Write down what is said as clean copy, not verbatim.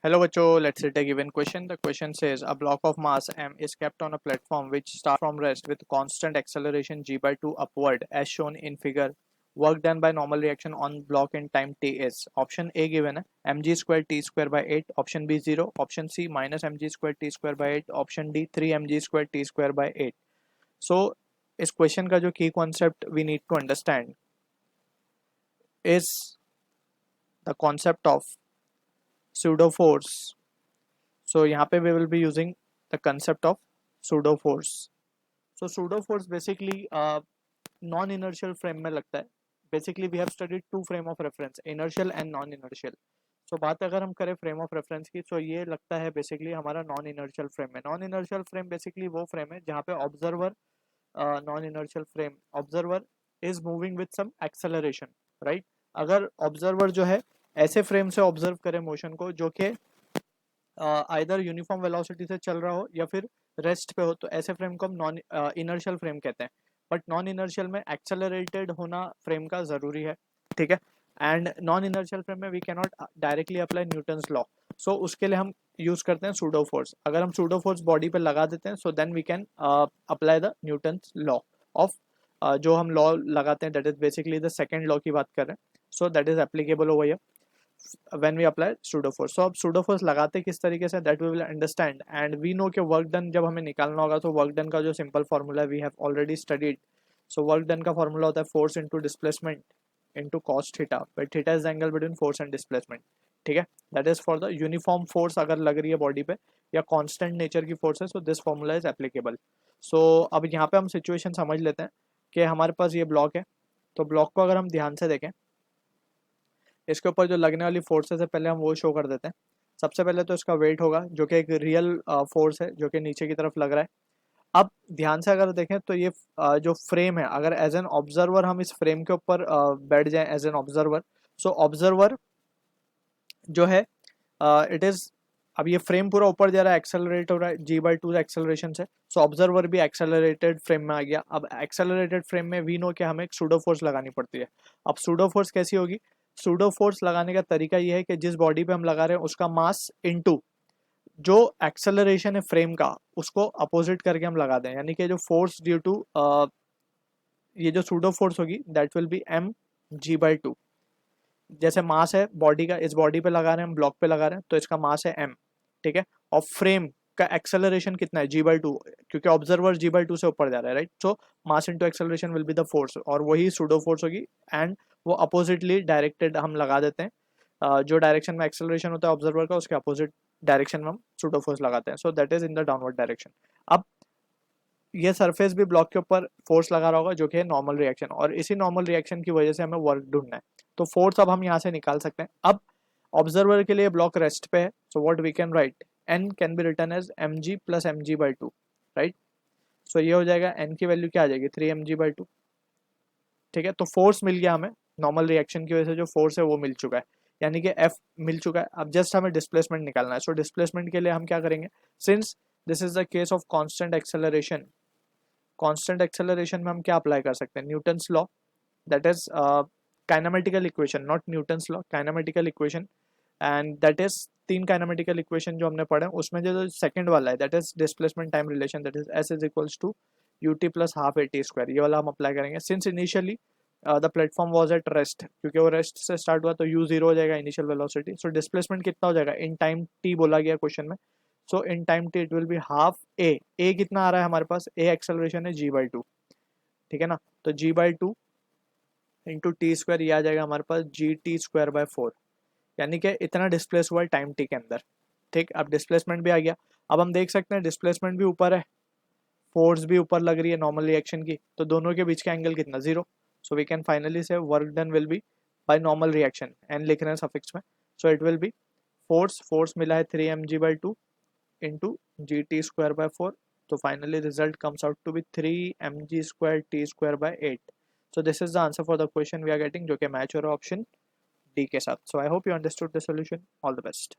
Hello बच्चों, let's take a given question. The question says a block of mass m is kept on a platform which starts from rest with constant acceleration g by 2 upward as shown in figure. Work done by normal reaction on block in time t is. Option A given है mg square t square by 8. Option B 0. Option C minus mg square t square by 8. Option D 3 mg square t square by 8. So इस question का जो की concept we need to understand is the concept of pseudo force. So यहाँ पे we will be using the concept of pseudo force. So pseudo force basically non inertial frame में लगता है. Basically we have studied two frame of reference, inertial and non inertial. So बात अगर हम करें frame of reference की, तो ये लगता है basically हमारा non inertial frame है. Non inertial frame basically वो frame है जहाँ पे observer non inertial frame observer is moving with some acceleration, right? अगर observer जो है ऐसे frame से observe करे motion को जो कि आइदर यूनिफॉर्म वेलोसिटी से चल रहा हो या फिर रेस्ट पे हो, तो ऐसे फ्रेम को हम नॉन इनर्शियल फ्रेम कहते हैं. बट नॉन इनर्शियल में एक्सेलरेटेड होना फ्रेम का जरूरी है, ठीक है. एंड नॉन इनर्शियल फ्रेम में we can not directly apply Newton's law. So उसके लिए हम यूज करते हैं सूडो फोर्स. अगर हम सूडो फोर्स बॉडी पे लगा देते हैं, so then we can apply the Newton's law of जो हम लॉ लगाते हैं, that is basically the second law की बात कर रहे हैं. So that is applicable over here when we apply pseudo force. So अब pseudo force लगाते किस तरीके से, that we will understand. And we know कि work done जब हमें निकालना होगा, तो work done का जो simple formula we have already studied. So work done का formula होता है force into displacement into cos theta, where theta is the angle between force and displacement, ठीक है. That is for the uniform force अगर लग रही है body पे या constant nature की force है, so this formula is applicable. So अब यहाँ पे हम situation समझ लेते हैं कि हमारे पास ये ब्लॉक है. तो ब्लॉक को अगर हम ध्यान से देखें, इसके ऊपर जो लगने वाली फोर्सेस है पहले हम वो शो कर देते हैं. सबसे पहले तो इसका वेट होगा जो कि एक रियल फोर्स है जो कि नीचे की तरफ लग रहा है. अब ध्यान से अगर देखें तो ये जो फ्रेम है, अगर एज एन ऑब्जर्वर हम इस फ्रेम के ऊपर बैठ जाएं as an observer, so observer जो है इट इज, अब ये फ्रेम पूरा ऊपर जा रहा है, एक्सेलरेट हो रहा है जी बाई 2 एक्सेलरेशन से. सो ऑब्जर्वर भी एक्सेलरेटेड फ्रेम में आ गया. अब एक्सेलरेटेड फ्रेम में वी नो कि हमें एक सूडो फोर्स लगानी पड़ती है. अब सूडो फोर्स कैसी होगी? सूडो फोर्स लगाने का तरीका ये है कि जिस बॉडी पे हम लगा रहे हैं उसका मास इनटू जो एक्सेलरेशन है फ्रेम का, उसको अपोजिट करके हम लगा दें. यानी कि जो फोर्स ड्यू टू ये जो सूडो फोर्स होगी that will be m ji by 2. जैसे मास है बॉडी का, इस बॉडी पे लगा रहे हैं हम, ब्लॉक पे लगा रहे हैं, तो इसका मास है एम, ठीक है. और फ्रेम का एक्सेलरेशन कितना है? जी बाई 2, क्योंकि ऑब्जर्वर जी बाई 2 से ऊपर जा रहा है, right. So mass into acceleration will be the force, और वही सूडो फोर्स होगी. एंड वो अपोजिटली डायरेक्टेड हम लगा देते हैं. जो डायरेक्शन में एक्सेलरेशन होता है ऑब्जर्वर का, उसके अपोजिट डायरेक्शन में हम सूडो फोर्स लगाते हैं. So that is in the downward direction. अब ये सरफेस भी ब्लॉक के ऊपर फोर्स लगा रहा होगा जो कि है नॉर्मल रिएक्शन, और इसी नॉर्मल रिएक्शन की वजह से हमें वर्क ढूंढना है. तो फोर्स अब हम यहाँ से निकाल सकते हैं. अब ऑब्जर्वर के लिए ब्लॉक रेस्ट पे है, so what we can write, N can be written as M G plus M ji by 2, right. So ये हो जाएगा, एन की वैल्यू क्या आ जाएगी? 3 एम जी बाई 2, ठीक है. तो फोर्स मिल गया हमें, नॉर्मल रिएक्शन की वजह से जो फोर्स है वो मिल चुका है, यानी कि एफ मिल चुका है. अब जस्ट हमें डिस्प्लेसमेंट निकालना है. सो डिस्प्लेसमेंट के लिए हम क्या करेंगे, since this is the case of constant acceleration, constant acceleration में हम क्या अप्लाई कर सकते हैं? Newton's law, that is kinematical equation, not Newton's law, kinematical equation. And that is 3 kinematical equation जो हमने पढ़े, उसमें जो सेकंड वाला है that is displacement time relation, that is s is equals to u t plus half a t square. ये वाला हम अप्लाई करेंगे. Since initially the platform was at rest, क्योंकि वो रेस्ट से स्टार्ट हुआ, तो यू जीरो हो जाएगा इनिशियल वेलोसिटी. सो डिस्प्लेसमेंट कितना हो जाएगा इन टाइम टी बोला गया क्वेश्चन में. So in time T it will be half A. A कितना आ रहा है हमारे पास? ए एक्सेलरेशन है जी बाई 2, ठीक है ना. तो जी बाई 2 इंटू टी स्क्वायर, ये आ जाएगा हमारे पास जी टी स्क्वायर बाय 4, यानी कि इतना डिस्प्लेस हुआ है टाइम टी के अंदर, ठीक. अब डिस्प्लेसमेंट भी आ गया. अब हम देख सकते हैं डिस्प्लेसमेंट भी ऊपर है, फोर्स भी ऊपर लग रही है नॉर्मल रिएक्शन की, तो दोनों के बीच का एंगल कितना? 0. So we can finally say work done will be by normal reaction, N लिख रहे हैं सफिक्स में. So it will be force मिला है 3 m ji by 2 into g t square by 4. तो finally result comes out to be 3 m g square t square by 8. So this is the answer for the question we are getting, जो कि match हो रहा है option D के साथ. So I hope you understood the solution. All the best.